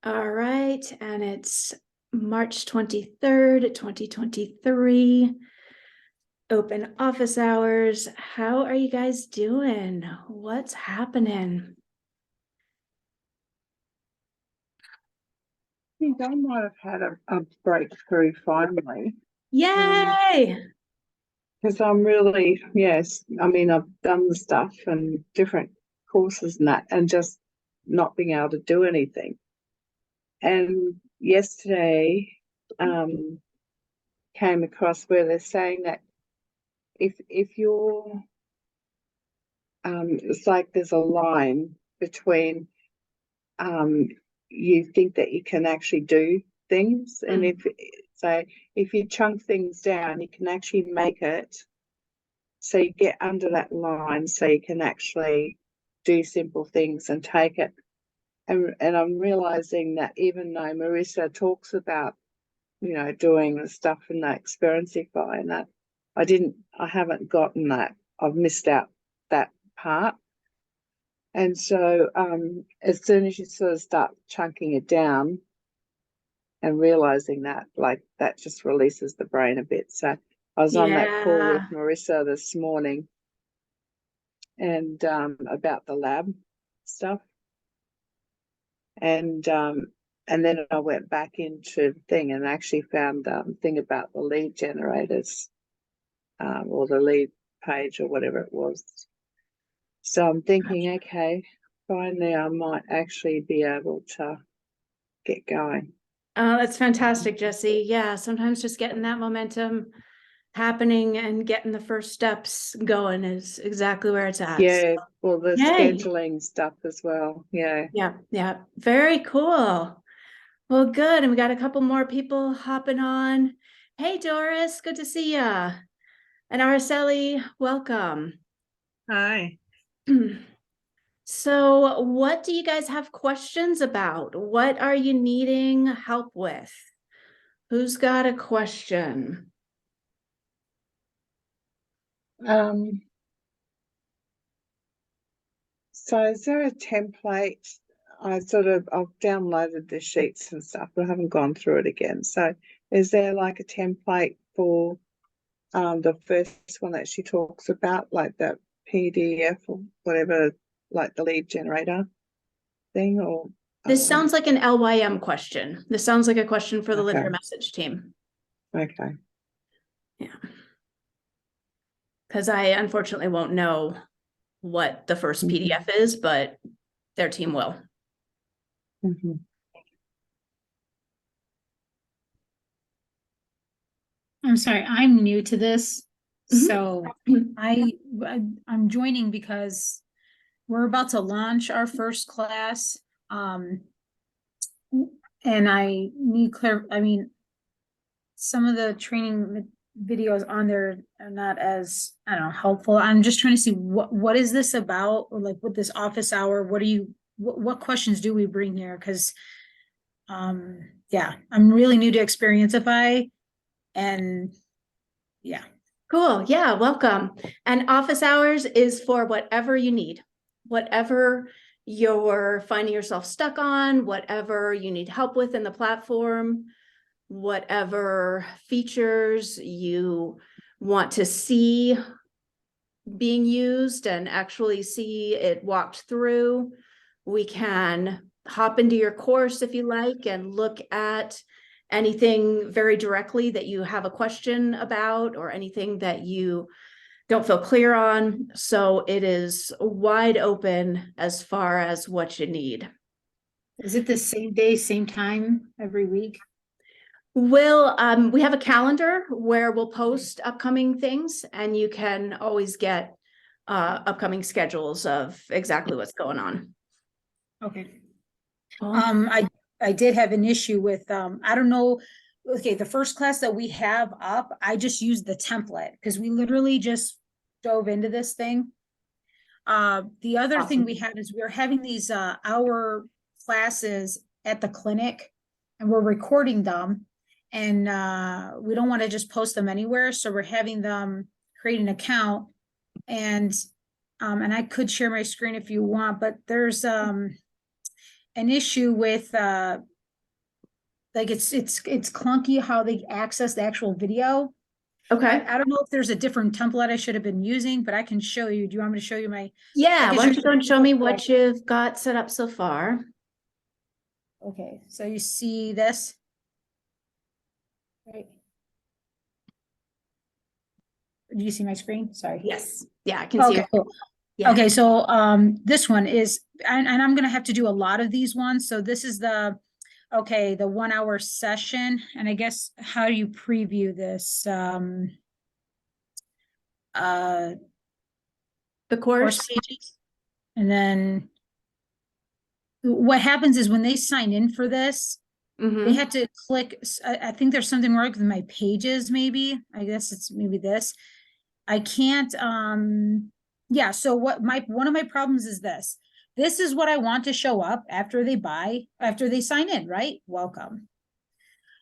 All right, and it's March 23rd, 2023. Open office hours. How are you guys doing? What's happening? I think I might have had a breakthrough finally. Yay! Because I'm really, yes, I mean, I've done the stuff and different courses and that, and just not being able to do anything. And yesterday, came across where they're saying that if you're, it's like there's a line between, you think that you can actually do things, and if you chunk things down, you can actually make it so you get under that line so you can actually do simple things and take it. And I'm realizing that even though Marissa talks about, doing the stuff in that Xperiencify and that, I haven't gotten that. I've missed out that part. And so as soon as you sort of start chunking it down and realizing that, like, that just releases the brain a bit. So I was on that call with Marissa this morning and about the lab stuff. And then I went back into the thing and actually found thing about the lead generators, or the lead page or whatever it was. So I'm thinking, okay, finally I might actually be able to get going. Oh, that's fantastic, Jessie. Yeah, sometimes just getting that momentum happening and getting the first steps going is exactly where it's at. Yeah, So, well, the scheduling stuff as well. Yeah. Yeah. Very cool. Well, good. And we got a couple more people hopping on. Hey, Doris, good to see ya. And Araceli, welcome. Hi. So what do you guys have questions about? What are you needing help with? Who's got a question? So is there a template? I've downloaded the sheets and stuff, but I haven't gone through it again. So is there like a template for the first one that she talks about, like that PDF or whatever, like the lead generator thing? Or This sounds like an LYM question. This sounds like a question for the litter message team. Okay. Yeah. Because I unfortunately won't know what the first PDF is, but their team will. I'm sorry, I'm new to this. So I'm joining because we're about to launch our first class. And I need some of the training videos on there are not as, I don't know, helpful. I'm just trying to see what is this about, or like with this office hour, what questions do we bring here? Because yeah, I'm really new to Xperiencify, and yeah. Cool. Yeah, welcome. And office hours is for whatever you need, whatever you're finding yourself stuck on, whatever you need help with in the platform, whatever features you want to see being used and actually see it walked through. We can hop into your course if you like and look at anything very directly that you have a question about or anything that you don't feel clear on. So it is wide open as far as what you need. Is it the same day, same time every week? We have a calendar where we'll post upcoming things, and you can always get upcoming schedules of exactly what's going on. Okay. I did have an issue with I don't know. Okay, the first class that we have up, I just used the template because we literally just dove into this thing. The other thing we had is we're having these hour classes at the clinic, and we're recording them, and we don't want to just post them anywhere, so we're having them create an account, and I could share my screen if you want, but there's an issue with like it's clunky how they access the actual video. Okay. I don't know if there's a different template I should have been using, but I can show you. Do you want me to show you my? Yeah, I why don't you go and show me Okay. what you've got set up so far? Okay, so you see this, right? Do you see my screen? Sorry. Yes. Yeah, I can see Okay, it. cool. Yeah. Okay, so this one is, and I'm gonna have to do a lot of these ones. So this is the 1 hour session, and I guess how do you preview this? The Course course. pages. And then what happens is when they sign in for this, they Mhm. had to click, I think there's something wrong with my pages, maybe. I guess it's maybe this. I can't, yeah, so one of my problems is this. This is what I want to show up after they sign in, right? Welcome.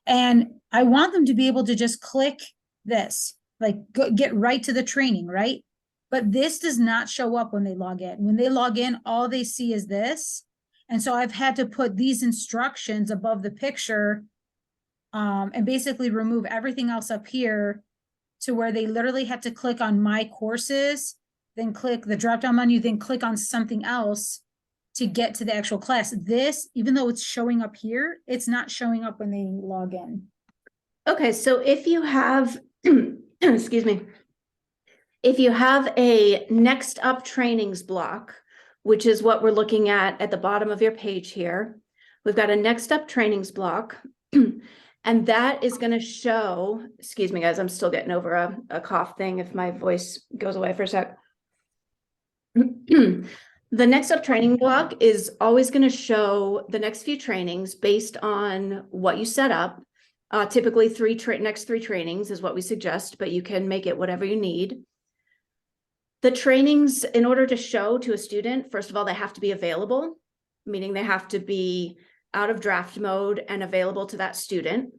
And I want them to be able to just click this, like get right to the training, right? But this does not show up when they log in. When they log in, all they see is this. And so I've had to put these instructions above the picture, and basically remove everything else up here to where they literally had to click on my courses, then click the drop-down menu, then click on something else to get to the actual class. This, even though it's showing up here, it's not showing up when they log in. Okay, so if you have, excuse me, if you have a next up trainings block, which is what we're looking at the bottom of your page here, we've got a next up trainings block, and that is going to show, excuse me, guys, I'm still getting over a cough thing if my voice goes away for a sec. The next up training block is always going to show the next few trainings based on what you set up. Typically next three trainings is what we suggest, but you can make it whatever you need. The trainings, in order to show to a student, first of all, they have to be available, meaning they have to be out of draft mode and available to that student.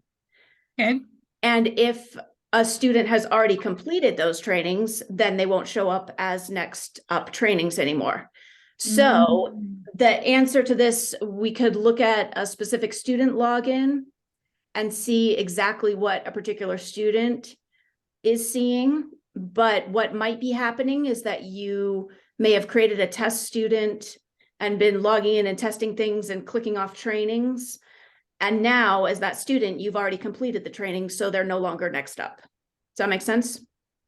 Okay. And if a student has already completed those trainings, then they won't show up as next up trainings anymore. So the answer to this, we could look at a specific student login and see exactly what a particular student is seeing. But what might be happening is that you may have created a test student and been logging in and testing things and clicking off trainings. And now as that student, you've already completed the training, so they're no longer next up. Does that make sense?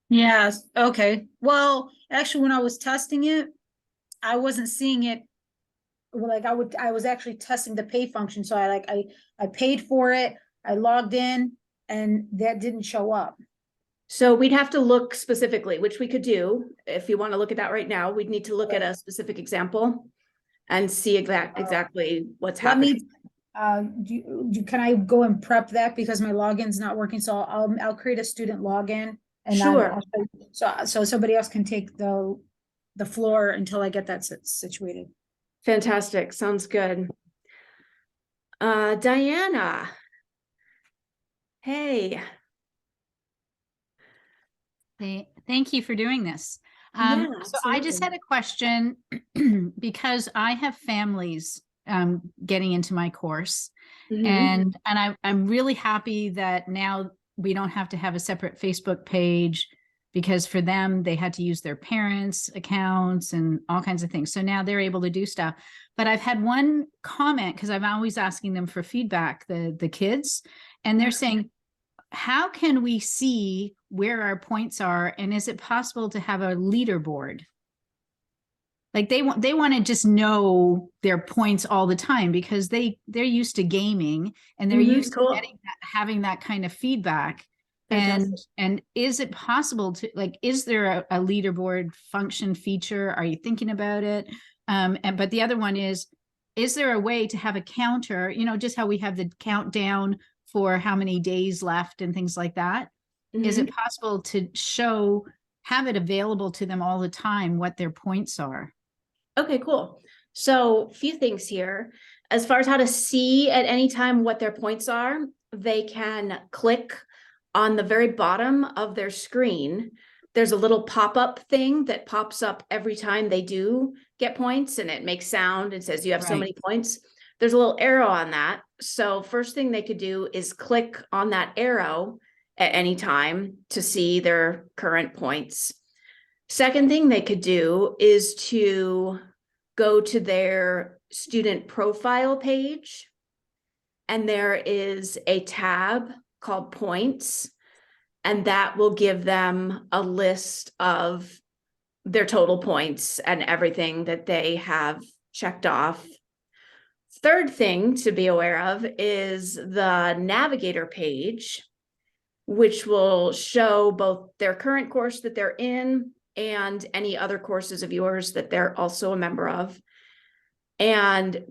Yes. Okay. Well, actually, when I was testing it, I wasn't seeing it. Like I was actually testing the pay function. So I paid for it. I logged in and that didn't show up. So we'd have to look specifically, which we could do. If you want to look at that right now, we'd need to look at a specific example and see exactly what's happening. Can I go and prep that because my login's not working? So I'll create a student login and Sure. So somebody else can take the floor until I get that situated. Fantastic. Sounds good. Diana. Hey. Thank you for doing this. Yeah, so I just had a question because I have families getting into my course, and I'm really happy that now we don't have to have a separate Facebook page, because for them, they had to use their parents' accounts and all kinds of things. So now they're able to do stuff. But I've had one comment, because I'm always asking them for feedback, the kids, and they're saying, how can we see where our points are? And is it possible to have a leaderboard? Like they want to just know their points all the time, because they're used to gaming and they're used to having that kind of feedback. And is it possible to, like, is there a leaderboard function feature? Are you thinking about it? But the other one is there a way to have a counter, just how we have the countdown for how many days left and things like that? Is it possible to have it available to them all the time, what their points are? Okay, cool. So a few things here. As far as how to see at any time what their points are, they can click on the very bottom of their screen. There's a little pop-up thing that pops up every time they do get points, and it makes sound and says you have so many points. there's a little arrow on that. So first thing they could do is click on that arrow at any time to see their current points. Second thing they could do is to go to their student profile page, and there is a tab called points, and that will give them a list of their total points and everything that they have checked off. Third thing to be aware of is the navigator page, which will show both their current course that they're in and any other courses of yours that they're also a member of. And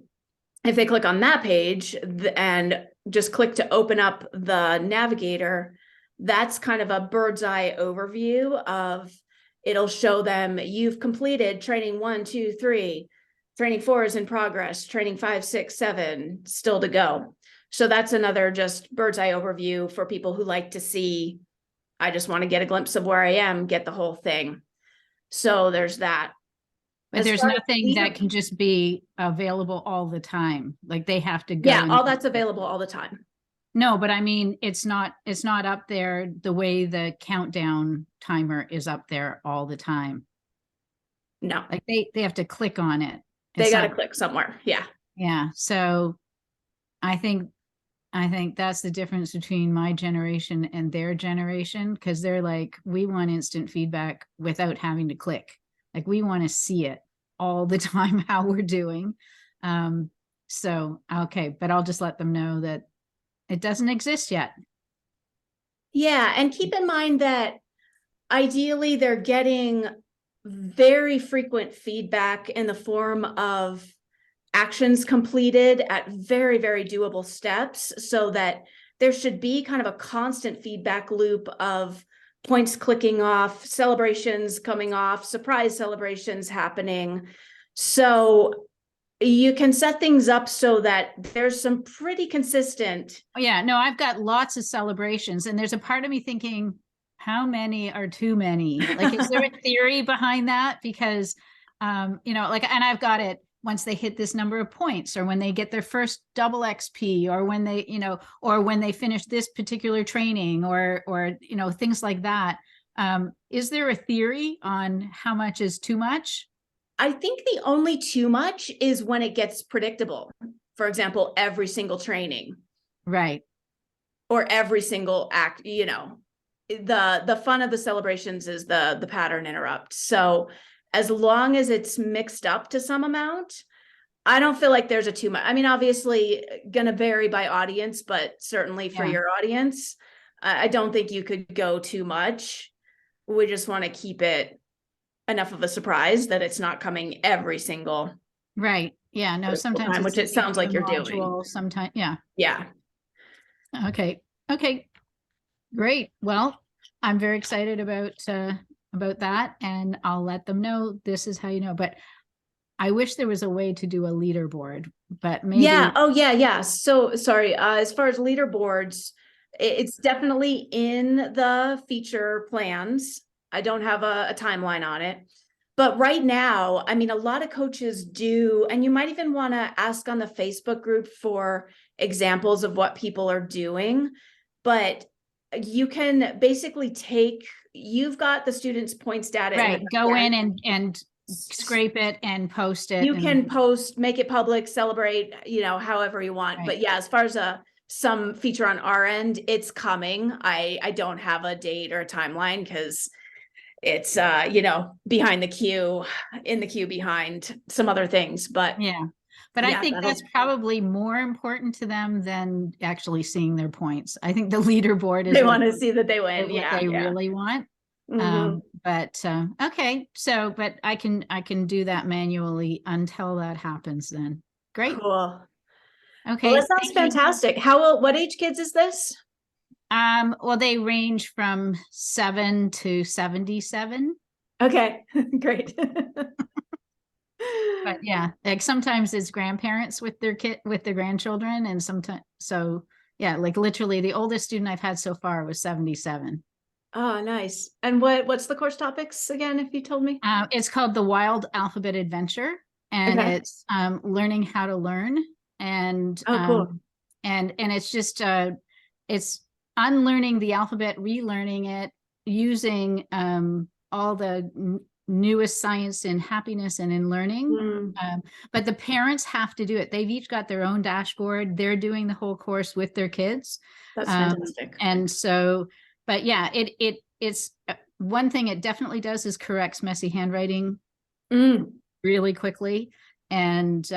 if they click on that page and just click to open up the navigator, that's kind of a bird's eye overview of, it'll show them you've completed training 1, 2, 3, training 4 is in progress, training 5, 6, 7 still to go. So that's another just bird's eye overview for people who like to see, I just want to get a glimpse of where I am, get the whole thing. So there's that. But As there's far as nothing that can just be available all the time. Like they have to go. Yeah, and- all that's available all the time. No, but I mean, it's not up there the way the countdown timer is up there all the time. No, Like they have to click on it. they It's got to not- click somewhere. Yeah. Yeah. So I think that's the difference between my generation and their generation, because they're like, we want instant feedback without having to click. Like we want to see it all the time, how we're doing. So, okay, but I'll just let them know that it doesn't exist yet. Yeah. And keep in mind that ideally they're getting very frequent feedback in the form of actions completed at very, very doable steps, so that there should be kind of a constant feedback loop of points clicking off, celebrations coming off, surprise celebrations happening. So you can set things up so that there's some pretty consistent. Yeah, no, I've got lots of celebrations, and there's a part of me thinking, how many are too many? Like, is there a theory behind that? Because, like, and I've got it once they hit this number of points, or when they get their first double XP, or when they, or when they finish this particular training, or things like that. Is there a theory on how much is too much? I think the only too much is when it gets predictable. For example, every single training. Right. Or every single act, the fun of the celebrations is the pattern interrupt. So as long as it's mixed up to some amount, I don't feel like there's a too much. I mean, obviously gonna vary by audience, but certainly for your audience, I don't think you could go too much. We just want to keep it enough of a surprise that it's not coming every single Right. Yeah. No, sometimes time, which it sounds like you're doing. Sometimes. Yeah. Yeah. Okay. Great. Well, I'm very excited about that, and I'll let them know this is how you know. But I wish there was a way to do a leaderboard, but maybe. Yeah. Oh, yeah. So sorry. As far as leaderboards, it's definitely in the feature plans. I don't have a timeline on it. But right now, I mean, a lot of coaches do, and you might even want to ask on the Facebook group for examples of what people are doing. But you can basically you've got the students' points data. Right. Go in and scrape it and post it. You can post, make it public, celebrate, however you want. Right. But yeah, as far as some feature on our end, it's coming. I don't have a date or a timeline because it's behind the queue, in the queue behind some other things. But yeah. But I think that's probably more important to them than actually seeing their points. I think the leaderboard is they want to see that they win. What they really want. Mhm. But okay. So, but I can do that manually until that happens then. Great. Cool. Okay. Well, that sounds fantastic. What age kids is this? Well, they range from 7 to 77. Okay, great. But yeah, like sometimes it's grandparents with their grandchildren, and sometimes, so yeah, like literally the oldest student I've had so far was 77. Oh, nice. And what's the course topics again, if you told me? It's called the Wild Alphabet Adventure, and it's learning how to learn. and Oh, cool. and it's just it's unlearning the alphabet, relearning it, using all the newest science in happiness and in learning. Mm, But the parents have to do it. They've each got their own dashboard. They're doing the whole course with their kids. that's fantastic. And so, but yeah, it's one thing it definitely does is corrects messy handwriting Mm, really quickly. And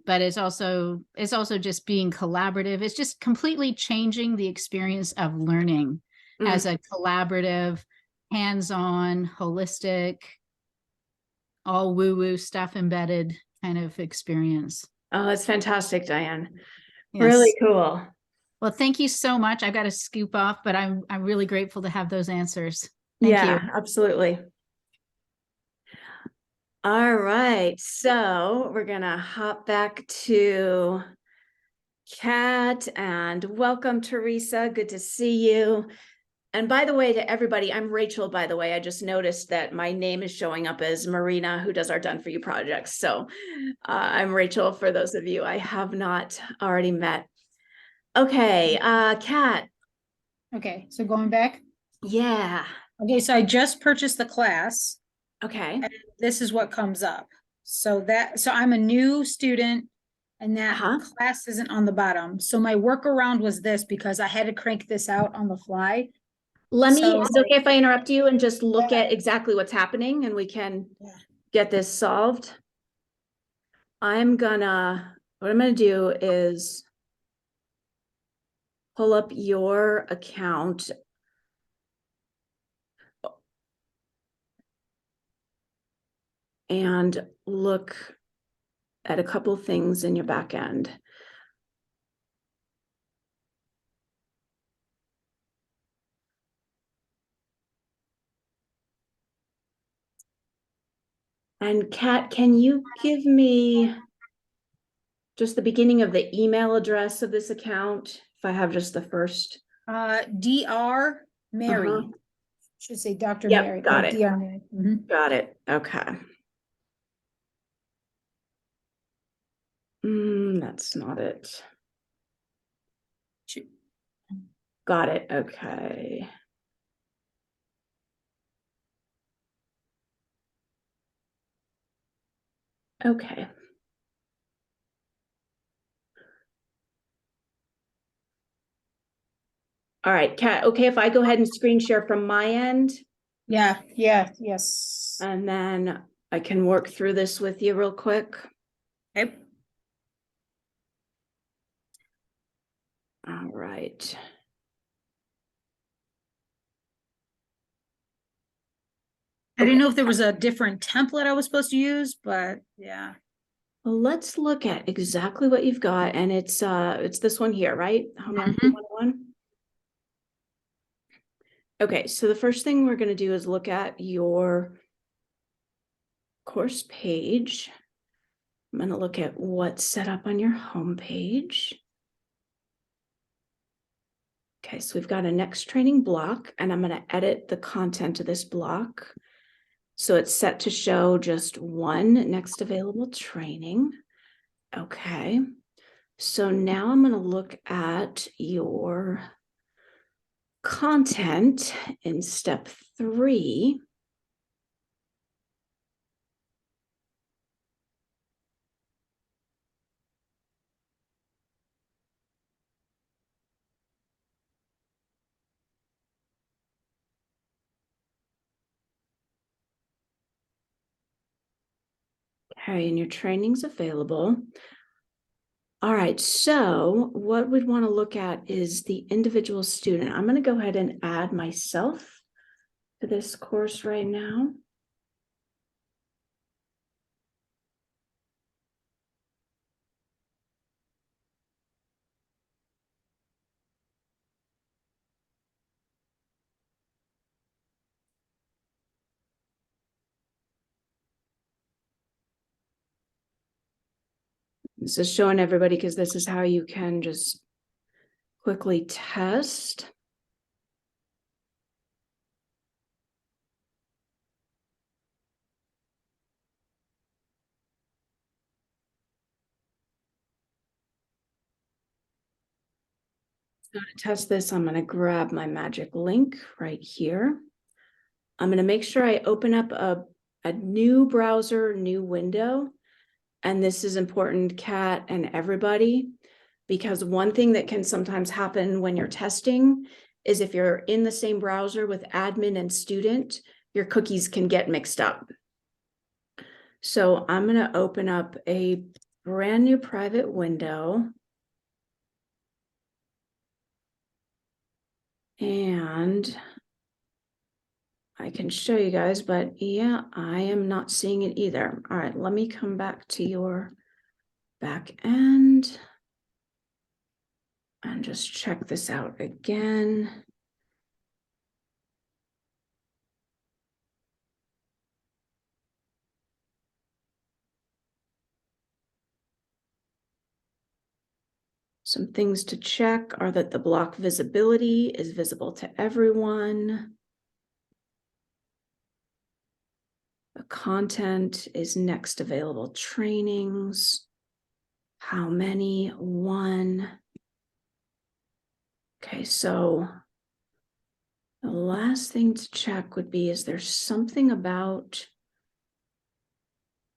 but it's also just being collaborative. It's just completely changing the experience of learning as mm. a collaborative, hands-on, holistic, all woo-woo stuff embedded kind of experience. Oh, that's fantastic, Diane. Yes. Really cool. Well, thank you so much. I've got to scoop off, but I'm really grateful to have those answers. Thank you. Yeah, absolutely. All right, so we're gonna hop back to Kat, and welcome, Teresa. Good to see you. And by the way, to everybody, I'm Rachel, by the way. I just noticed that my name is showing up as Marina, who does our Done For You projects. So I'm Rachel for those of you I have not already met. Okay, Kat. Okay, so going back. Yeah. Okay, so I just purchased the class. Okay. This is what comes up. So I'm a new student and that class isn't on the bottom. So my workaround was this because I had to crank this out on the fly. Is it okay if I interrupt you and just look at exactly what's happening and we can get this solved? What I'm gonna do is pull up your account. And look at a couple things in your back end. And Kat, can you give me just the beginning of the email address of this account? If I have just the first. Dr. Mary. Should say Dr. Mary. Yep, got it. Dr. Mary. Got it. Okay. That's not it. Got it. Okay. Okay. All right, Kat, okay, if I go ahead and screen share from my end. Yeah, yes. And then I can work through this with you real quick. Okay. All right. I didn't know if there was a different template I was supposed to use, but yeah. Well, let's look at exactly what you've got. And it's this one here, right? Homework 101. Okay, so the first thing we're going to do is look at your course page. I'm going to look at what's set up on your home page. Okay, so we've got a next training block, and I'm going to edit the content of this block. So it's set to show just one next available training. Okay, so now I'm going to look at your content in step 3. Okay, and your training's available. All right, so what we'd want to look at is the individual student. I'm going to go ahead and add myself to this course right now. This is showing everybody because this is how you can just quickly test. So to test this, I'm going to grab my magic link right here. I'm going to make sure I open up a new browser, new window. And this is important, Kat and everybody, because one thing that can sometimes happen when you're testing is if you're in the same browser with admin and student, your cookies can get mixed up. So I'm going to open up a brand new private window. And I can show you guys, but yeah, I am not seeing it either. All right, let me come back to your back end and just check this out again. Some things to check are that the block visibility is visible to everyone. The content is next available trainings. How many? 1. Okay, so the last thing to check would be, is there something about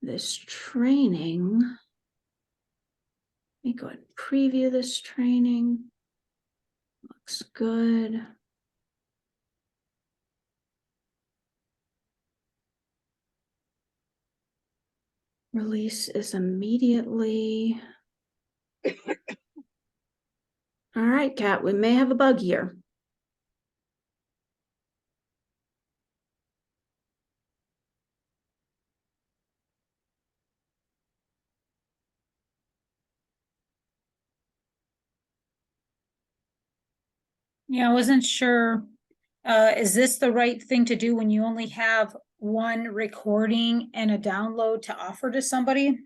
this training? Let me go ahead and preview this training. Looks good. Release is immediately. All right, Kat, we may have a bug here. Yeah, I wasn't sure. Is this the right thing to do when you only have one recording and a download to offer to somebody?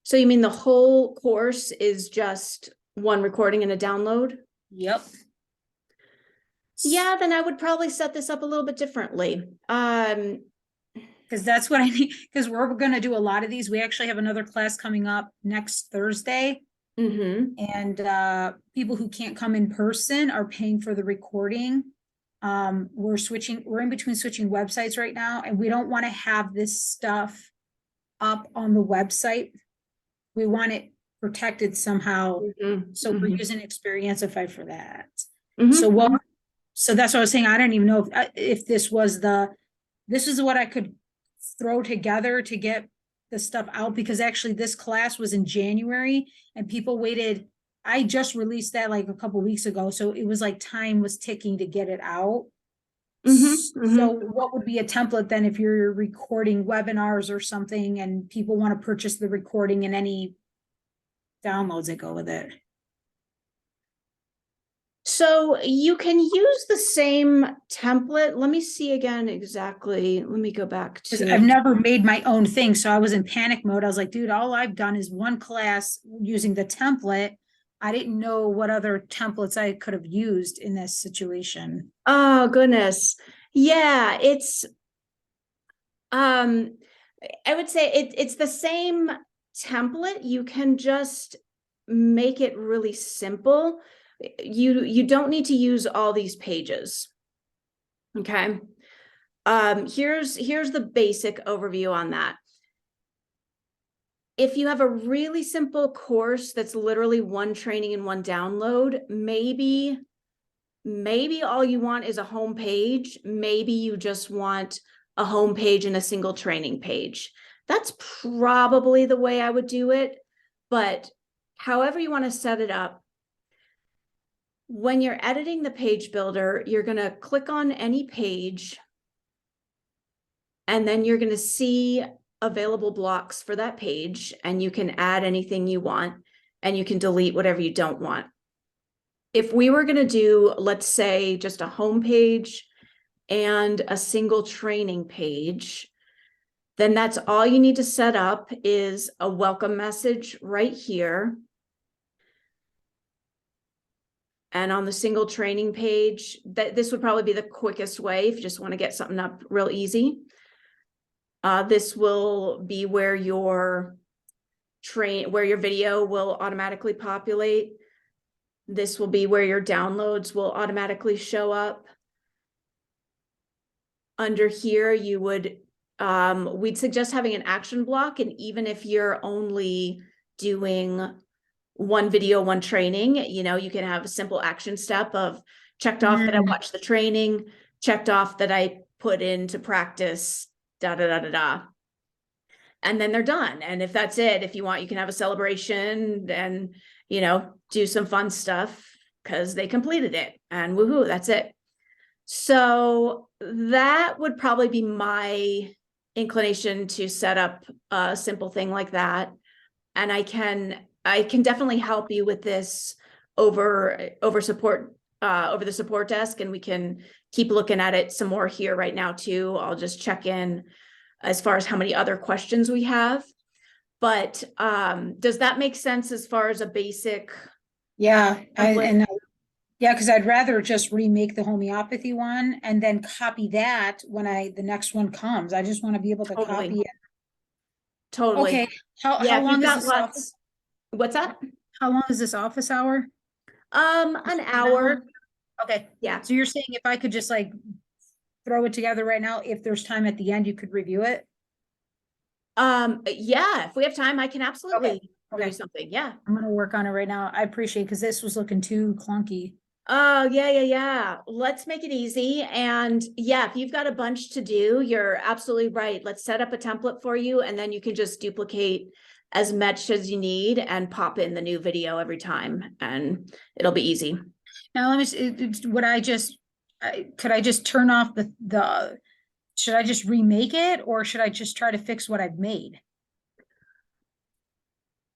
So you mean the whole course is just one recording and a download? Yep. Yeah, then I would probably set this up a little bit differently. Because that's what I need, because we're gonna do a lot of these. We actually have another class coming up next Thursday. And people who can't come in person are paying for the recording. We're in between switching websites right now, and we don't want to have this stuff up on the website. We want it protected somehow. So we're using Xperiencify for that. So that's what I was saying. I don't even know if this is what I could throw together to get the stuff out, because actually this class was in January and people waited. I just released that like a couple weeks ago. So it was like time was ticking to get it out. So what would be a template then if you're recording webinars or something and people want to purchase the recording and any downloads that go with it? So you can use the same template. Let me see again exactly. Let me go back to. I've never made my own thing. So I was in panic mode. I was like, dude, all I've done is one class using the template. I didn't know what other templates I could have used in this situation. Oh, goodness. Yeah, it's, I would say it's the same template. You can just make it really simple. You don't need to use all these pages. Okay. Here's the basic overview on that. If you have a really simple course that's literally one training and one download, maybe all you want is a home page. Maybe you just want a home page and a single training page. That's probably the way I would do it. But however you want to set it up, when you're editing the page builder, you're going to click on any page, and then you're going to see available blocks for that page, and you can add anything you want, and you can delete whatever you don't want. If we were going to do, let's say, just a home page and a single training page, then that's all you need to set up is a welcome message right here. And on the single training page, this would probably be the quickest way if you just want to get something up real easy. This will be where your video will automatically populate. This will be where your downloads will automatically show up. Under here, you would, we'd suggest having an action block. And even if you're only doing one video, one training, you know, you can have a simple action step of checked off that I watched the training, checked off that I put into practice, da, da, da, da, da. And then they're done. And if that's it, if you want, you can have a celebration and, you know, do some fun stuff because they completed it and woohoo, that's it. So that would probably be my inclination to set up a simple thing like that. And I can definitely help you with this over the support desk, and we can keep looking at it some more here right now too. I'll just check in as far as how many other questions we have. But does that make sense as far as a basic? Yeah, because I'd rather just remake the homeopathy one and then copy that when the next one comes. I just want to be able to Totally. copy it. Totally. Okay. Yeah, How if long you've is got this lots. What's that? How long is this office hour? An hour. Okay. Yeah. So you're saying if I could just like throw it together right now, if there's time at the end, you could review it? Yeah, if we have time, I can absolutely Okay. do something. Yeah. I'm gonna work on it right now. I appreciate because this was looking too clunky. Oh, yeah. Let's make it easy. And yeah, if you've got a bunch to do, you're absolutely right. Let's set up a template for you, and then you can just duplicate as much as you need and pop in the new video every time, and it'll be easy. Now, let me, could I just turn off should I just remake it, or should I just try to fix what I've made?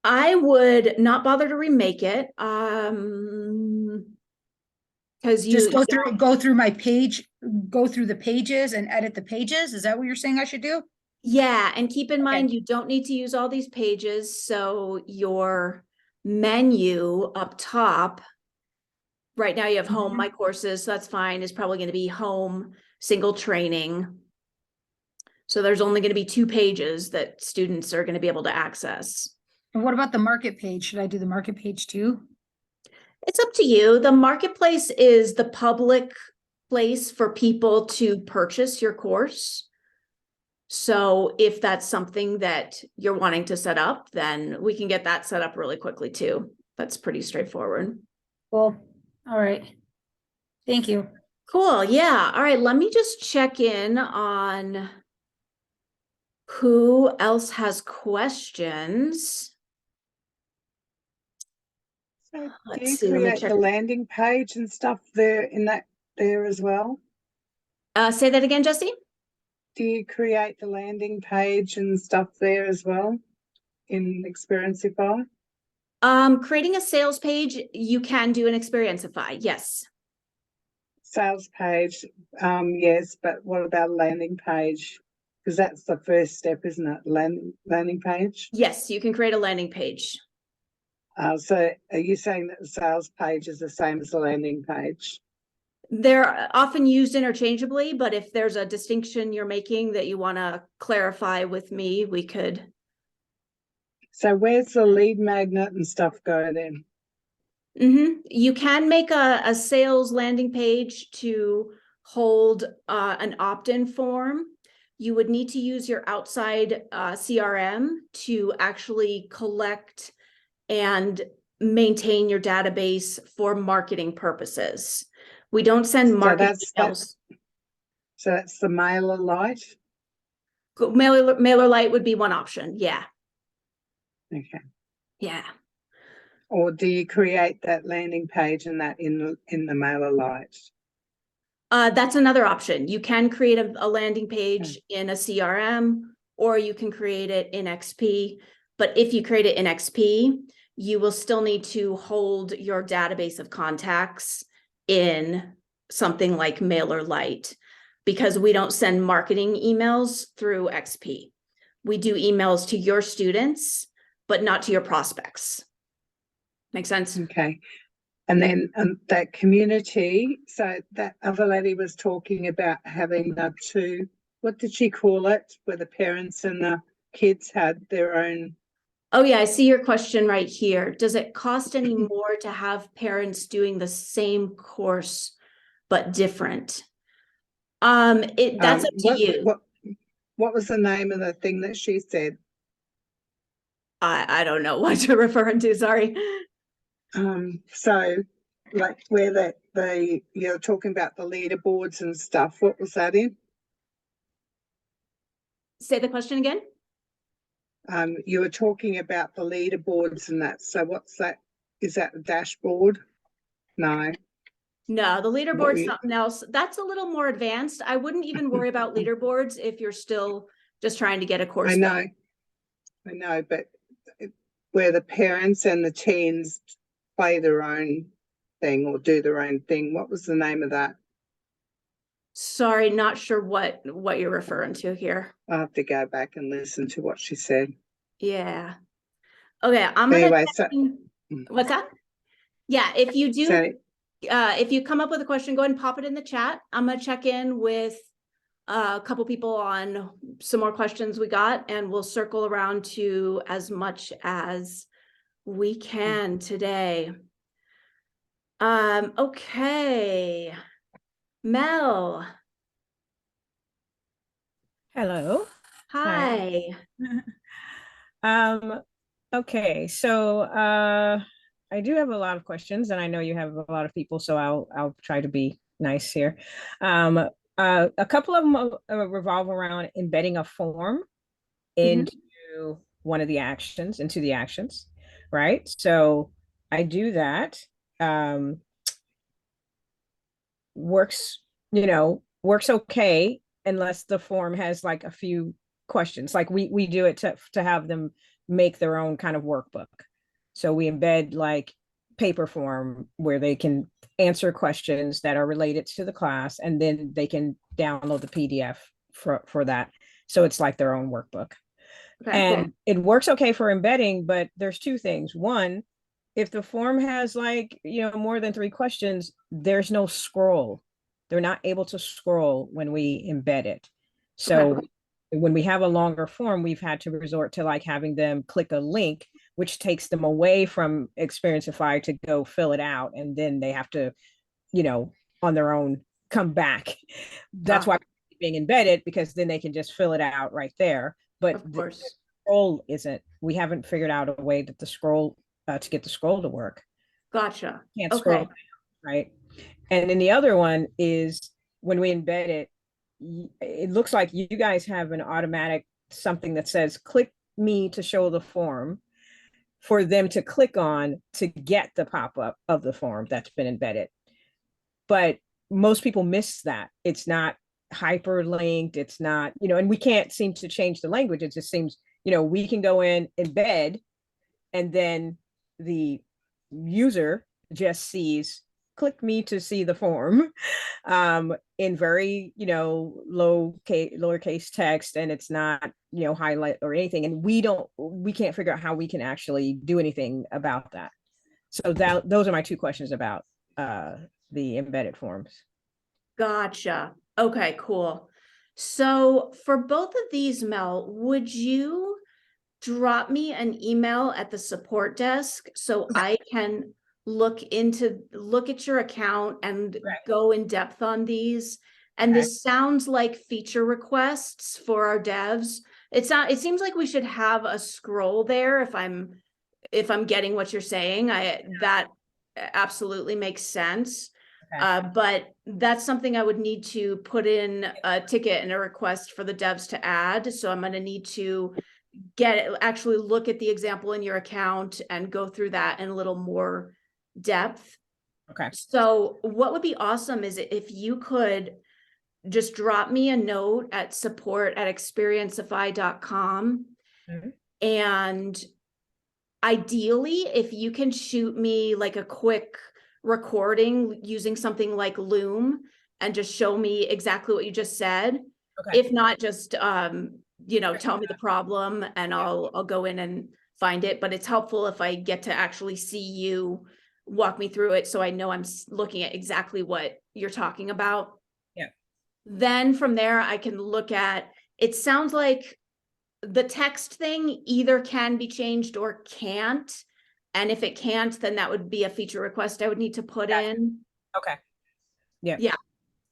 I would not bother to remake it. Because you Just go through my page, go through the pages and edit the pages. Is that what you're saying I should do? yeah, and keep in mind, you don't need to use all these pages. So your menu up top, right now you have home, my courses, so that's fine, is probably going to be home, single training. So there's only going to be 2 pages that students are going to be able to access. And what about the market page? Should I do the market page too? It's up to you. The marketplace is the public place for people to purchase your course. So if that's something that you're wanting to set up, then we can get that set up really quickly too. That's pretty straightforward. Well, all right. Thank you. Cool. Yeah. All right. Let me just check in on who else has questions. So Let's do see, you let me create check. the landing page and stuff there as well? Say that again, Jesse. Do you create the landing page and stuff there as well in Xperiencify? Creating a sales page, you can do in Xperiencify. Yes. Sales page, yes, but what about a landing page? Because that's the first step, isn't it? Landing page. Yes, you can create a landing page. So are you saying that the sales page is the same as the landing page? They're often used interchangeably, but if there's a distinction you're making that you want to clarify with me, we could. So where's the lead magnet and stuff go then? You can make a sales landing page to hold an opt-in form. You would need to use your outside CRM to actually collect and maintain your database for marketing purposes. We don't send marketing emails. So that's the MailerLite? MailerLite would be one option. Yeah. Okay. Yeah. Or do you create that landing page and that in the MailerLite? That's another option. You can create a landing page in a CRM, or you can create it in XP. But if you create it in XP, you will still need to hold your database of contacts in something like MailerLite, because we don't send marketing emails through XP. We do emails to your students, but not to your prospects. Make sense? Okay. And then that community, so that other lady was talking about having the 2, what did she call it, where the parents and the kids had their own Oh yeah, I see your question right here. Does it cost any more to have parents doing the same course but different? That's up to you. What was the name of the thing that she said? I don't know what you're referring to, sorry. So like where you're talking about the leaderboards and stuff, what was that in? Say the question again. You were talking about the leaderboards and that. So what's that? Is that the dashboard? No. No, the What leaderboard's we- something else. That's a little more advanced. I wouldn't even worry about leaderboards if you're still just trying to get a course done. I know, but where the parents and the teens play their own thing or do their own thing. What was the name of that? Sorry, not sure what you're referring to here. I'll have to go back and listen to what she said. Yeah. Okay, I'm But gonna anyway, what's that? Yeah, if you do so if you come up with a question, go ahead and pop it in the chat. I'm gonna check in with a couple people on some more questions we got, and we'll circle around to as much as we can today. Okay. Mel. Hello. Hi. Okay, so I do have a lot of questions, and I know you have a lot of people, so I'll try to be nice here. A couple of them revolve around embedding a form into one of the actions, right? So I do that. Works okay unless the form has like a few questions. Like we do it to have them make their own kind of workbook. So we embed like paper form where they can answer questions that are related to the class, and then they can download the PDF for that. So it's like their own workbook. Okay. And it works okay for embedding, but there's two things. One, if the form has like, more than 3 questions, there's no scroll. They're not able to scroll when we embed it. So when we have a longer form, we've had to resort to like having them click a link, which takes them away from Xperiencify to go fill it out. And then they have to, on their own come back. That's why it's being embedded, because then they can just fill it out right there. But of course, the scroll isn't. We haven't figured out a way that the scroll to get the scroll to work. Gotcha. Can't scroll, right? And then the other one is when we embed it, it looks like you guys have an automatic something that says click me to show the form for them to click on to get the pop-up of the form that's been embedded. But most people miss that. It's not hyperlinked. It's not, and we can't seem to change the language. It just seems, we can go in, embed, and then the user just sees click me to see the form in very lowercase text, and it's not highlight or anything, and we can't figure out how we can actually do anything about that. So those are my 2 questions about the embedded forms. Gotcha. Okay, cool. So for both of these, Mel, would you drop me an email at the support desk so I can look at your account and go in depth on these? And this sounds like feature requests for our devs. It seems like we should have a scroll there if I'm getting what you're saying. That absolutely makes sense. But that's something I would need to put in a ticket and a request for the devs to add. So I'm going to need to actually look at the example in your account and go through that in a little more depth. Okay. So what would be awesome is if you could just drop me a note at support@Xperiencify.com. And ideally, if you can shoot me like a quick recording using something like Loom and just show me exactly what you just said. If not, just tell me the problem and I'll go in and find it. But it's helpful if I get to actually see you walk me through it, so I know I'm looking at exactly what you're talking about. Yeah. Then from there, I can look at, it sounds like the text thing either can be changed or can't. And if it can't, then that would be a feature request I would need to put Gotcha. in. Okay. Yeah. Yeah.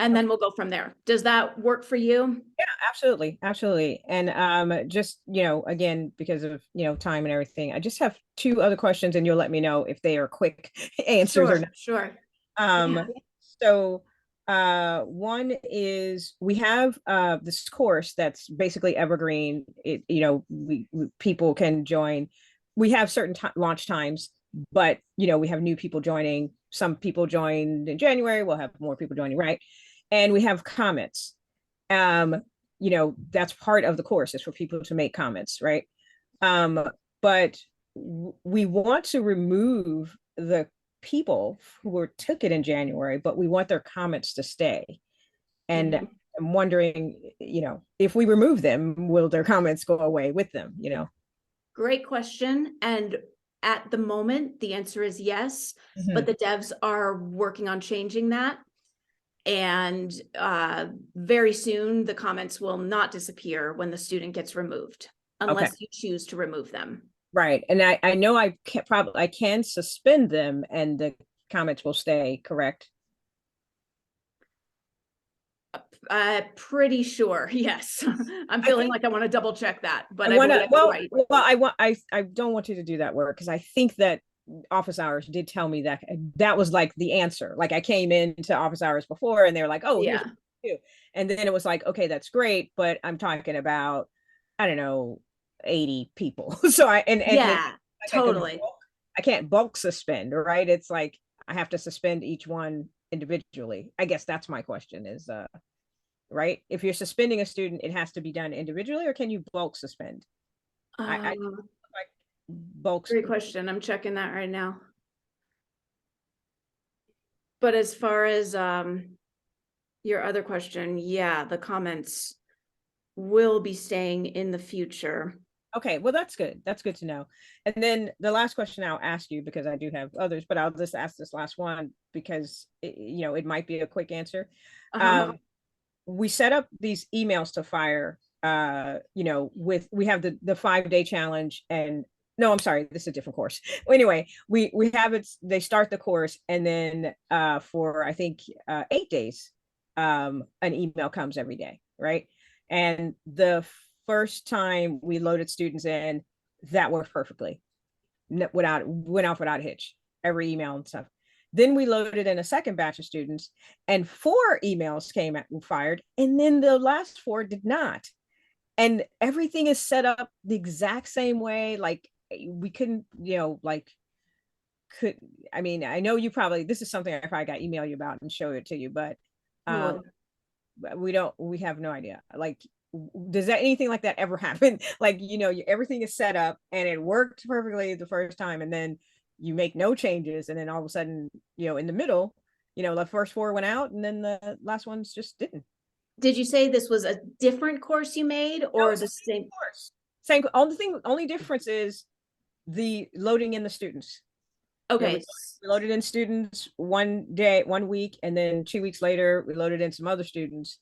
And then we'll go from there. Does that work for you? Yeah, absolutely. Absolutely. And just, again, because of, time and everything, I just have two other questions and you'll let me know if they are quick answers or not. Sure. Yeah. So one is we have this course that's basically evergreen. It, we people can join. We have certain launch times, but we have new people joining. Some people joined in January. We'll have more people joining, right? And we have comments. That's part of the course is for people to make comments, right? But we want to remove the people who took it in January, but we want their comments to stay. And I'm wondering, if we remove them, will their comments go away with them, Great question. And at the moment, the answer is yes, but the devs are working on changing that. And very soon the comments will not disappear when the student gets removed, unless you choose to remove them. Right. And I know I can suspend them and the comments will stay, correct? Pretty sure, yes. I'm feeling like I want to double check that, but I don't want you to do that work because I think that office hours did tell me that was like the answer. Like I came into office hours before and they were like, oh, yeah. And then it was like, okay, that's great. But I'm talking about, I don't know, 80 people. So totally. I can't bulk suspend, right? It's like, I have to suspend each one individually. I guess that's my question is, right? If you're suspending a student, it has to be done individually or can you bulk suspend? I bulk. Great question. I'm checking that right now. But as far as your other question, yeah, the comments will be staying in the future. Okay, well, that's good. That's good to know. And then the last question I'll ask you, because I do have others, but I'll just ask this last one because it might be a quick answer. We set up these emails to fire, we have the 5-day challenge and no, I'm sorry, this is a different course. Anyway, we have it, they start the course and then for I think 8 days, an email comes every day, right? And the first time we loaded students in, that worked perfectly. Went off without a hitch, every email and stuff. Then we loaded in a second batch of students and 4 emails came fired. And then the last 4 did not. And everything is set up the exact same way. Like we couldn't, I know you probably, this is something I probably got email you about and show it to you, but we have no idea. Like, does that anything like that ever happen? Like, everything is set up and it worked perfectly the first time. And then you make no changes. And then all of a sudden, in the middle, the first 4 went out and then the last ones just didn't. Did you say this was a different course you made or the same course? Only difference is the loading in the students. Okay. We loaded in students 1 day, 1 week, and then 2 weeks later, we loaded in some other students.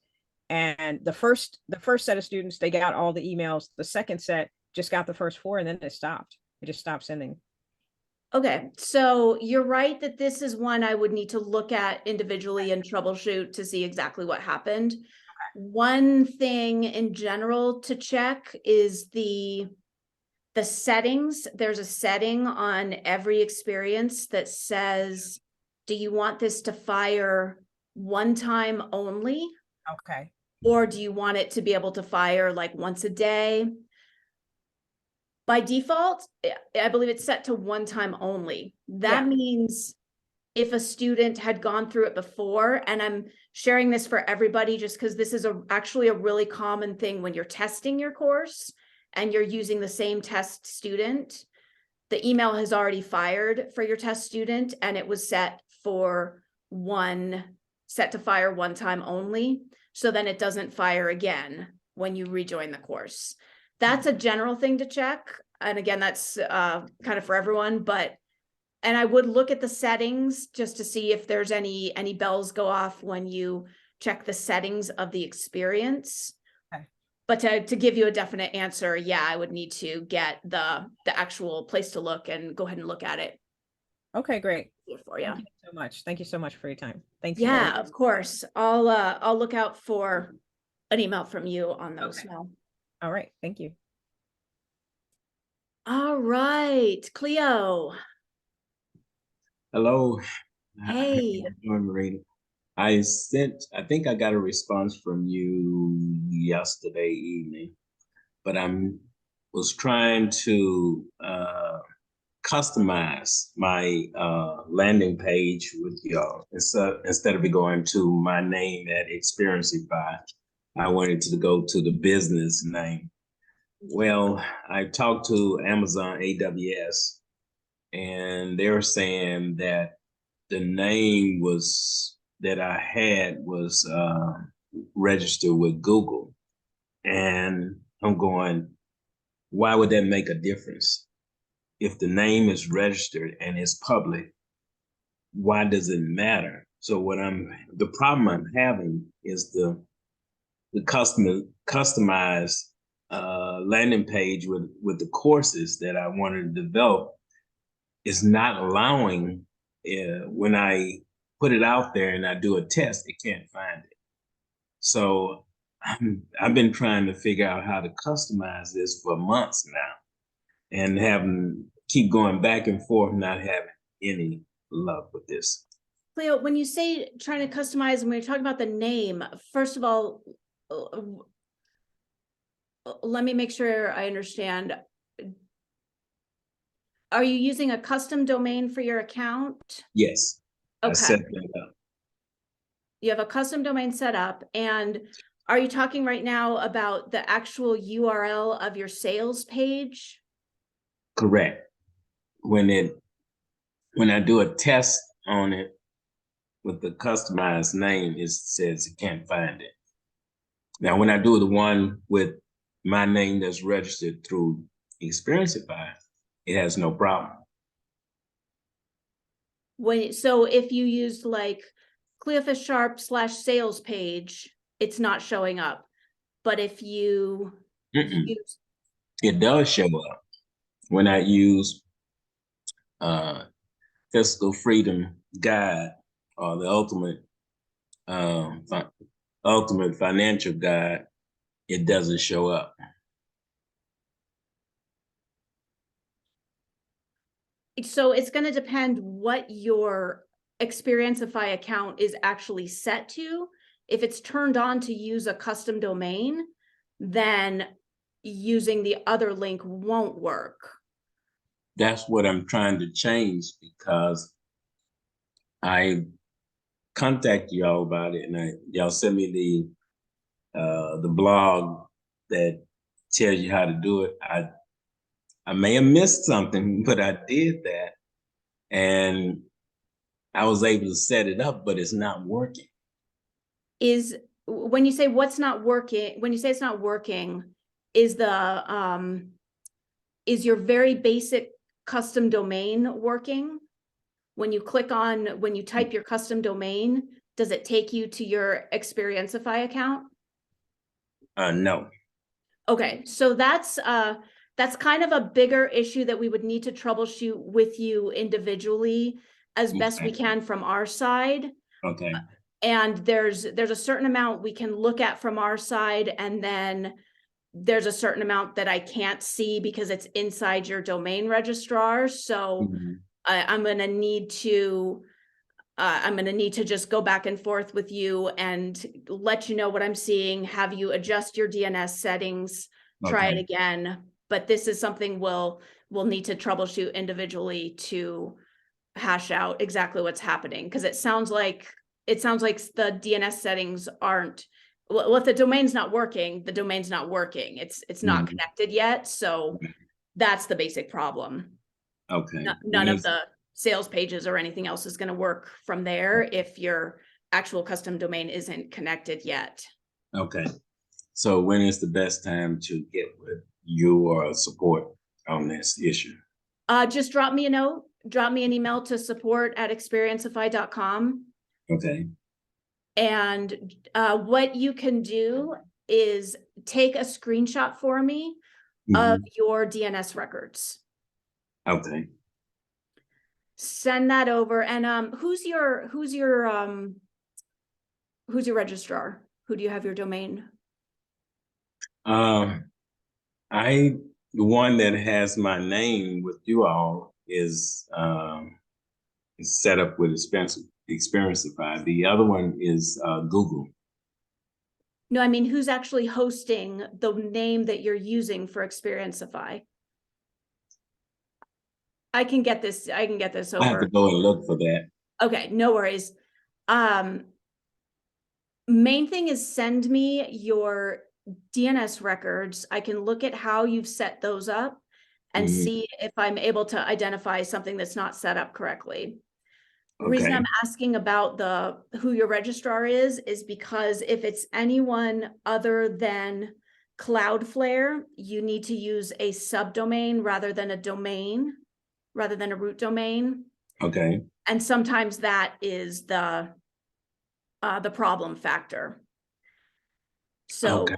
And the first set of students, they got all the emails. The second set just got the first 4 and then it stopped. It just stopped sending. Okay, so you're right that this is one I would need to look at individually and troubleshoot to see exactly what happened. Okay. One thing in general to check is the settings. There's a setting on every experience that says, do you want this to fire one time only? Okay. Or do you want it to be able to fire like once a day? By default, I believe it's set to one time only. That means if a student had gone through it before, and I'm sharing this for everybody just because this is actually a really common thing when you're testing your course and you're using the same test student, the email has already fired for your test student and it was set to fire one time only. So then it doesn't fire again when you rejoin the course. That's a general thing to check. And again, that's kind of for everyone, and I would look at the settings just to see if there's any bells go off when you check the settings of the experience. Okay. But to give you a definite answer, yeah, I would need to get the actual place to look and go ahead and look at it Okay, great. for you. Thank you so much. Thank you so much for your time. Thanks. Yeah, of course. I'll look out for an email from you on those Okay. now. All right. Thank you. All right, Cleo. Hello. Hey. How you doing, Marina? I think I got a response from you yesterday evening, but was trying to customize my landing page with y'all. Instead of it going to my name at Xperiencify, I wanted to go to the business name. Well, I talked to Amazon AWS, and they were saying that the name that I had was registered with Google. And I'm going, why would that make a difference? If the name is registered and it's public, why does it matter? So the problem I'm having is the customized landing page with the courses that I wanted to develop is not allowing, when I put it out there and I do a test, it can't find it. So I've been trying to figure out how to customize this for months now, and keep going back and forth, not having any luck with this. Cleo, when you say trying to customize and when you're talking about the name, first of all, let me make sure I understand. Are you using a custom domain for your account? Yes, I Okay. set that up. You have a custom domain set up, and are you talking right now about the actual URL of your sales page? Correct. When I do a test on it with the customized name, it says it can't find it. Now, when I do the one with my name that's registered through Xperiencify, it has no problem. So if you used like Cleophas Sharp /sales page, it's not showing up. But if you use, It does show up when I use Fiscal Freedom Guide, or the Ultimate Financial Guide, it doesn't show up. so it's going to depend what your Xperiencify account is actually set to. If it's turned on to use a custom domain, then using the other link won't work. That's what I'm trying to change, because I contacted y'all about it, and y'all sent me the blog that tells you how to do it. I may have missed something, but I did that, and I was able to set it up, but it's not working. When you say what's not working, when you say it's not working, is your very basic custom domain working? When you type your custom domain, does it take you to your Xperiencify account? No. Okay, so that's kind of a bigger issue that we would need to troubleshoot with you individually as best we can from our side. Okay. And there's a certain amount we can look at from our side, and then there's a certain amount that I can't see because it's inside your domain registrar. So I'm going to need to just go back and forth with you and let you know what I'm seeing, have you adjust your DNS settings, try it again. But this is something we'll need to troubleshoot individually to hash out exactly what's happening, because it sounds like the DNS settings aren't, well, if the domain's not working, the domain's not working. It's not connected yet. So that's the basic problem. Okay. None of the sales pages or anything else is going to work from there if your actual custom domain isn't connected yet. Okay. So when is the best time to get with you or support on this issue? Just drop me a note, drop me an email to support@xperiencify.com. Okay. And what you can do is take a screenshot for me of Mhm. your DNS records. Okay. Send that over. And who's your registrar? Who do you have your domain? The one that has my name with you all is set up with Xperiencify. The other one is Google. No, I mean, who's actually hosting the name that you're using for Xperiencify? I can get this I have to over. go and look for that. Okay, no worries. Main thing is send me your DNS records. I can look at how you've set those up and Mhm. see if I'm able to identify something that's not set up correctly. The reason Okay. I'm asking about who your registrar is because if it's anyone other than Cloudflare, you need to use a subdomain rather than a domain, rather than a root domain. Okay. And sometimes that is the problem factor. So Okay.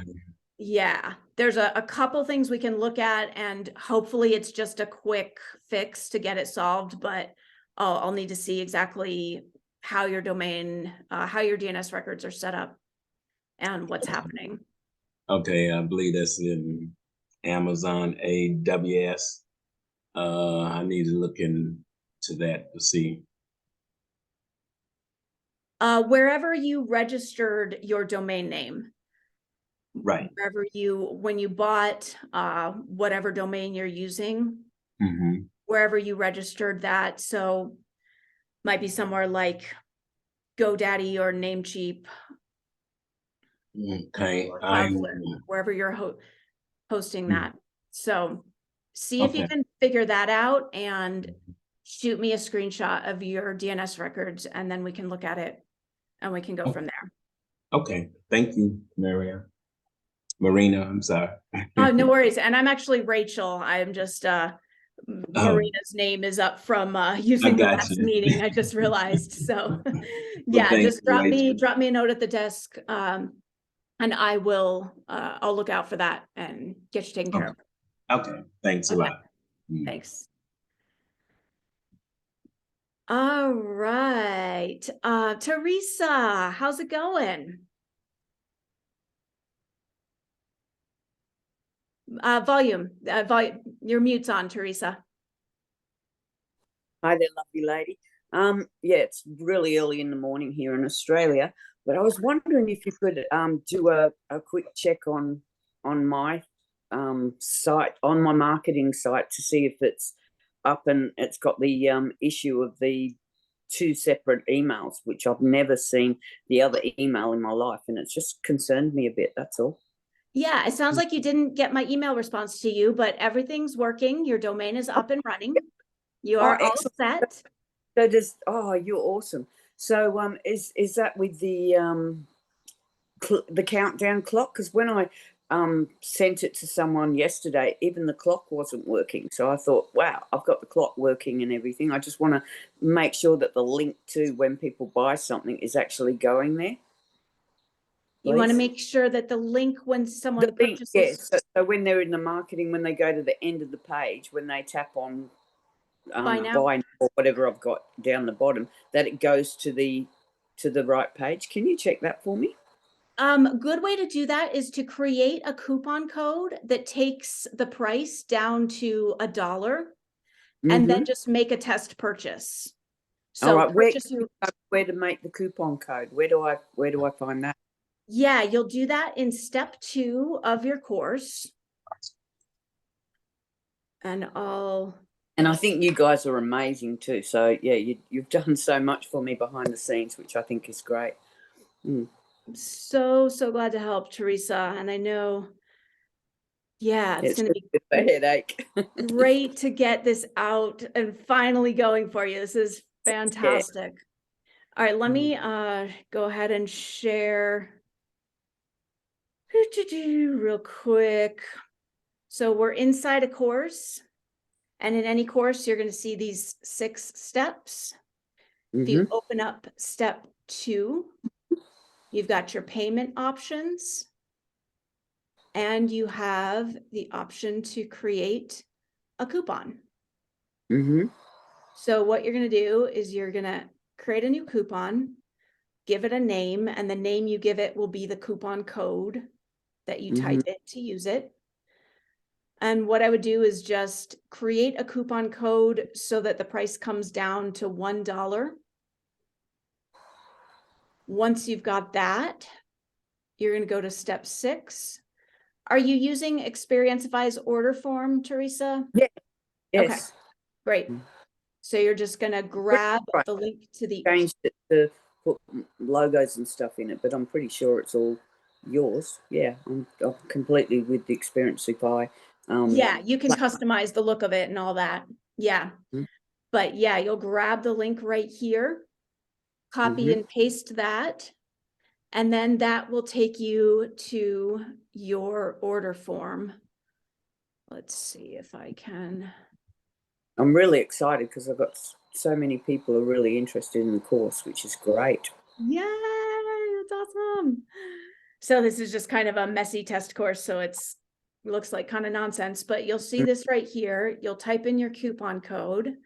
yeah, there's a couple things we can look at, and hopefully it's just a quick fix to get it solved, but I'll need to see exactly how your domain, how your DNS records are set up and what's happening. Okay. I believe that's in Amazon AWS. I need to look into that to see. Wherever you registered your domain name, Right. wherever when you bought whatever domain you're using, Mm-hmm. wherever you registered that. So might be somewhere like GoDaddy or Namecheap, Okay. or Cloudflare, wherever you're hosting that. So see if you Okay. can figure that out and shoot me a screenshot of your DNS records, and then we can look at it and we can go from there. Okay. Thank you, Marina, I'm sorry. Oh, no worries. And I'm actually Rachel. I'm just Marina's name is up from using the got last you. meeting. I just realized. So Well, yeah, thank just you, Rachel. drop me a note at the desk. And I will I'll look out for that and get you taken care of. Okay. Thanks a Okay. lot. Mm. Thanks. All right. Teresa, how's it going? Volume, your mute's on, Teresa. Hi there, lovely lady. Yeah, it's really early in the morning here in Australia, but I was wondering if you could do a quick check on my site, on my marketing site, to see if it's up and it's got the issue of the 2 separate emails, which I've never seen the other email in my life, and it's just concerned me a bit, that's all. Yeah, it sounds like you didn't get my email response to you, but everything's working. Your domain is up and running. You are all set. So you're awesome. So is that with the countdown clock? Because when I sent it to someone yesterday, even the clock wasn't working. So I thought, wow, I've got the clock working and everything. I just want to make sure that the link to when people buy something is actually going there. You want to Please. make sure that the link when someone The link, purchases. yes. So when they're in the marketing, when they go to the end of the page, when they tap on Buy now. buy or whatever I've got down the bottom, that it goes to the right page. Can you check that for me? Good way to do that is to create a coupon code that takes the price down to $1, and then just make a test purchase. So all right, where to make the coupon code? Where do I find that? Yeah, you'll do that in step 2 of your course. And I think you guys are amazing too. So yeah, you've done so much for me behind the scenes, which I think is great. I'm so glad to help, Teresa. And I know, yeah, it's going to be a headache. great to get this out and finally going for you. This is fantastic. Yeah. All right, let me go ahead and share real quick. So we're inside a course, and in any course, you're going to see these 6 steps. If you open up step 2, you've got your payment options. and you have the option to create a coupon. Mm-hmm. So what you're going to do is you're going to create a new coupon, give it a name, and the name you give it will be the coupon code that you type in to use it. And what I would do is just create a coupon code so that the price comes down to $1. Once you've got that, you're going to go to step 6. Are you using Xperiencify's order form, Teresa? Yeah. Okay, Yes. great. So you're just going to grab Right. the link to the Changed it to put logos and stuff in it, but I'm pretty sure it's all yours. Yeah, I'm completely with the Xperiencify. yeah, you can customize the look of it and all that. Yeah. Mhm. But yeah, you'll grab the link right here, copy and paste that, and then that will take you to your order form. Let's see if I can. I'm really excited because I've got so many people are really interested in the course, which is great. Yay, that's awesome. So this is just kind of a messy test course, so it looks like kind of nonsense, but you'll see this right here. You'll type in your coupon code.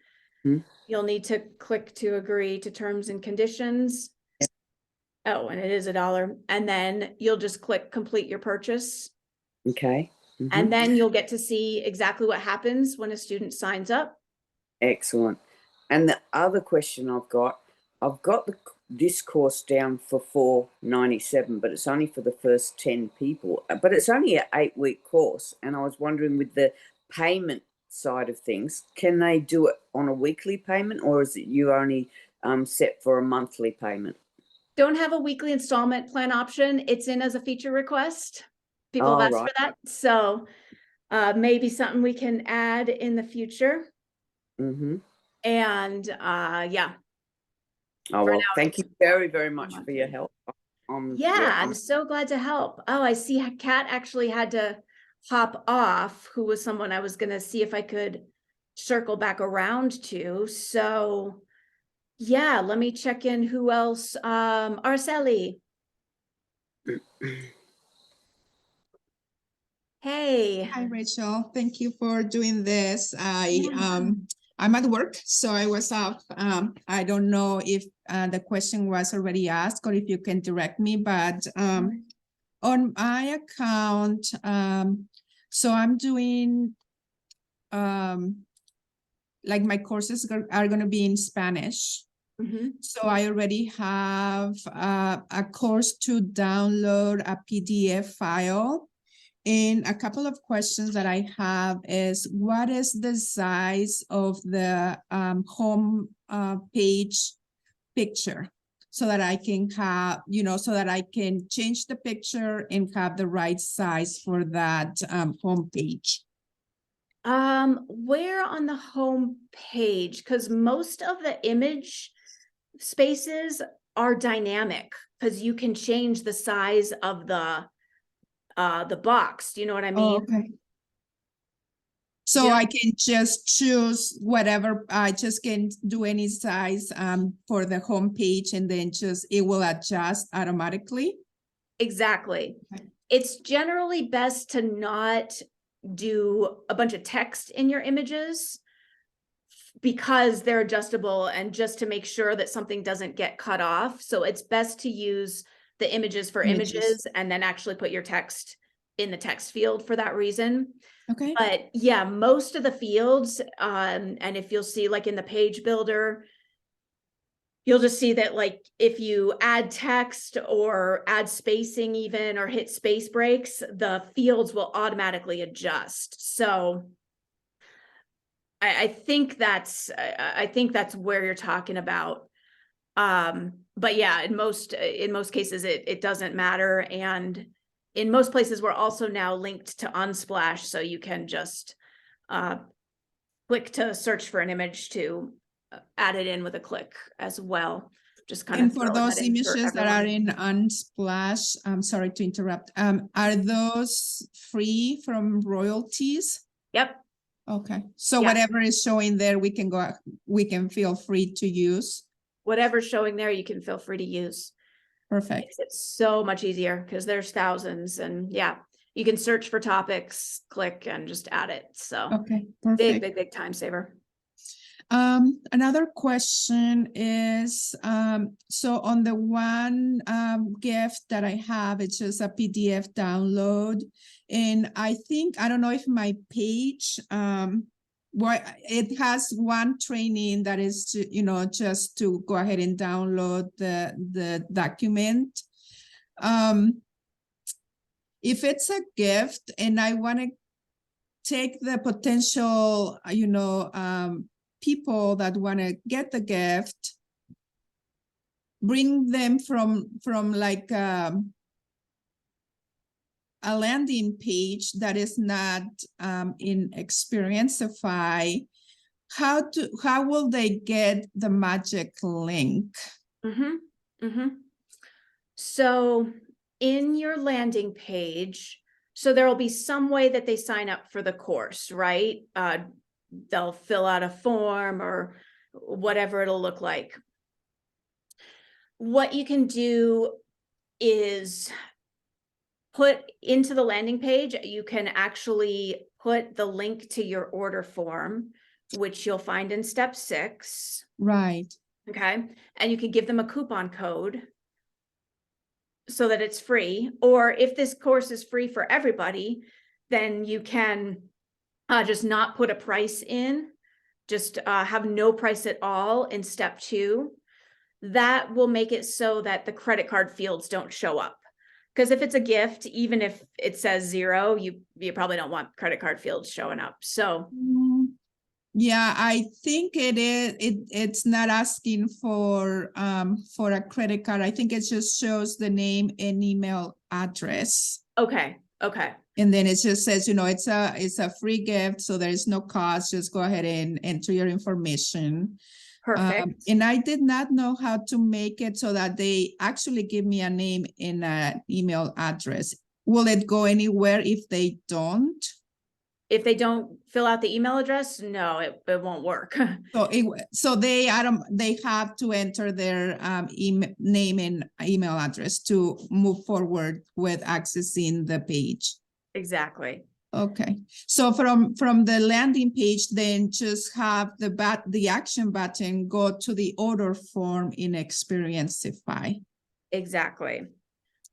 You'll need to click to agree to terms and conditions. Oh, and it is $1. And then you'll just click complete your purchase. Okay. And then you'll get to see exactly what happens when a student signs up. Excellent. And the other question I've got this course down for $4.97, but it's only for the first 10 people. But it's only an 8-week course, and I was wondering with the payment side of things, can they do it on a weekly payment, or is it you only set for a monthly payment? Don't have a weekly installment plan option. It's in as a feature request. People have asked for that. So maybe something we can add in the future. And yeah. Oh, well, thank you very, very much for your help. I'm so glad to help. Oh, I see Kat actually had to hop off, who was someone I was going to see if I could circle back around to. So yeah, let me check in who else. Araceli. Hey. Hi, Rachel. Thank you for doing this. I'm at work, so I was off. I don't know if the question was already asked or if you can direct me, but on my account, so I'm doing like my courses are going to be in Spanish. So I already have a course to download a PDF file. And a couple of questions that I have is, what is the size of the home page picture, so that I can have, so that I can change the picture and have the right size for that home page? Where on the home page? Because most of the image spaces are dynamic, because you can change the size of the box. Do you know what I mean? Okay. So I can just choose whatever, I just can do any size for the home page, and then it will adjust automatically. Exactly. Okay. It's generally best to not do a bunch of text in your images, because they're adjustable, and just to make sure that something doesn't get cut off. So it's best to use the images for images and then actually put your text in the text field for that reason. Okay. But yeah, most of the fields, and if you'll see like in the page builder, you'll just see that like if you add text or add spacing even, or hit space breaks, the fields will automatically adjust. So I think that's where you're talking about. But yeah, in most cases it doesn't matter. And in most places we're also now linked to Unsplash, so you can just click to search for an image to add it in with a click as well. Just kind of. And for those images that are in Unsplash, I'm sorry to interrupt. Are those free from royalties? Yep. Okay. So whatever is showing there, we can feel free to use. Whatever's showing there, you can feel free to use. Perfect. It's so much easier because there's thousands, and yeah. You can search for topics, click and just add it. So Okay, big, perfect. big, big time saver. Another question is, so on the one gift that I have, it's just a PDF download. And I think, I don't know if my page, it has one training that is to, you know, just to go ahead and download the document. If it's a gift and I want to take the potential, you know, people that want to get the gift, bring them from like a landing page that is not in Xperiencify, how will they get the magic link? So in your landing page, so there will be some way that they sign up for the course, right? They'll fill out a form or whatever it'll look like. What you can do is put into the landing page, you can actually put the link to your order form, which you'll find in step 6. Right. Okay. And you can give them a coupon code so that it's free. Or if this course is free for everybody, then you can just not put a price in, just have no price at all in step 2. That will make it so that the credit card fields don't show up. Because if it's a gift, even if it says 0, you probably don't want credit card fields showing up. So yeah, I think it's not asking for a credit card. I think it just shows the name and email address. okay. And then it just says, you know, it's a free gift, so there is no cost. Just go ahead and enter your information. Perfect. And I did not know how to make it so that they actually give me a name and an email address. Will it go anywhere if they don't? If they don't fill out the email address, no, it won't work. So they have to enter their name and email address to move forward with accessing the page. Exactly. Okay, so from the landing page, then just have the action button go to the order form in Xperiencify. Exactly.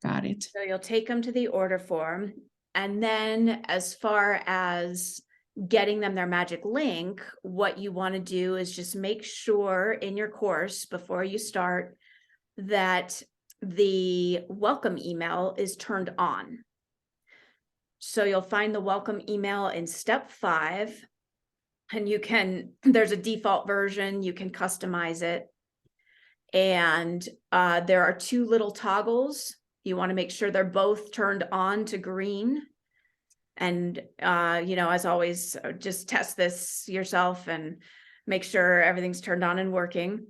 Got it. So you'll take them to the order form. And then as far as getting them their magic link, what you want to do is just make sure in your course before you start that the welcome email is turned on. So you'll find the welcome email in step 5, and there's a default version, you can customize it. And there are 2 little toggles. You want to make sure they're both turned on to green. And, you know, as always, just test this yourself and make sure everything's turned on and working.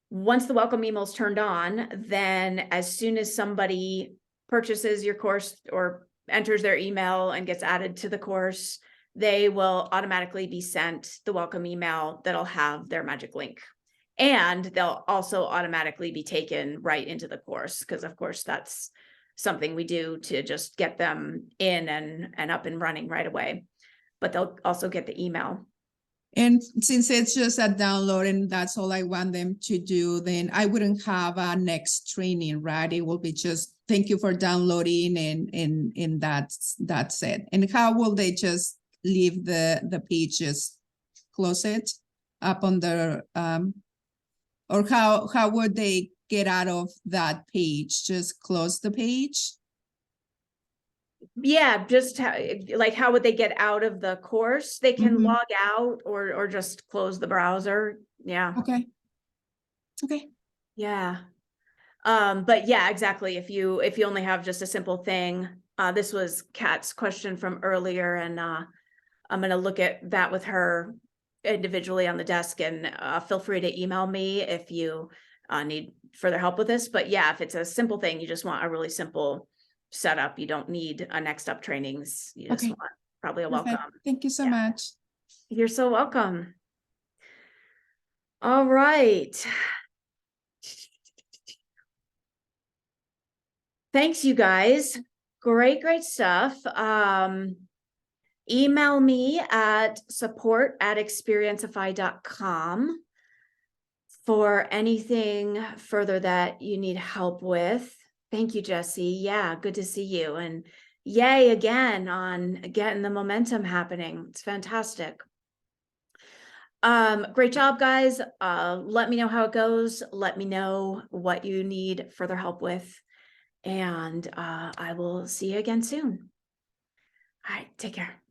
Once the welcome email is turned on, then as soon as somebody purchases your course or enters their email and gets added to the course, they will automatically be sent the welcome email that'll have their magic link. And they'll also automatically be taken right into the course, because of course that's something we do to just get them in and up and running right away. But they'll also get the email. And since it's just a download and that's all I want them to do, then I wouldn't have a next training, right? It will be just thank you for downloading and that's it. And how will they just leave the pages, close it up on the or how would they get out of that page? Just close the page? Yeah, just how would they get out of the course? They can log out or just close the browser. Yeah. Okay. Yeah. But yeah, exactly. If you only have just a simple thing, this was Kat's question from earlier, and I'm going to look at that with her individually on the desk, and feel free to email me if you need further help with this. But yeah, if it's a simple thing, you just want a really simple setup. You don't need a next up trainings. You just want probably a welcome. Thank you so much. You're so welcome. All right. Thanks, you guys. Great stuff. Email me at support@xperiencify.com for anything further that you need help with. Thank you, Jesse. Yeah, good to see you. And yay again on getting the momentum happening. It's fantastic. Great job, guys. Let me know how it goes. Let me know what you need further help with. And I will see you again soon. All right, take care.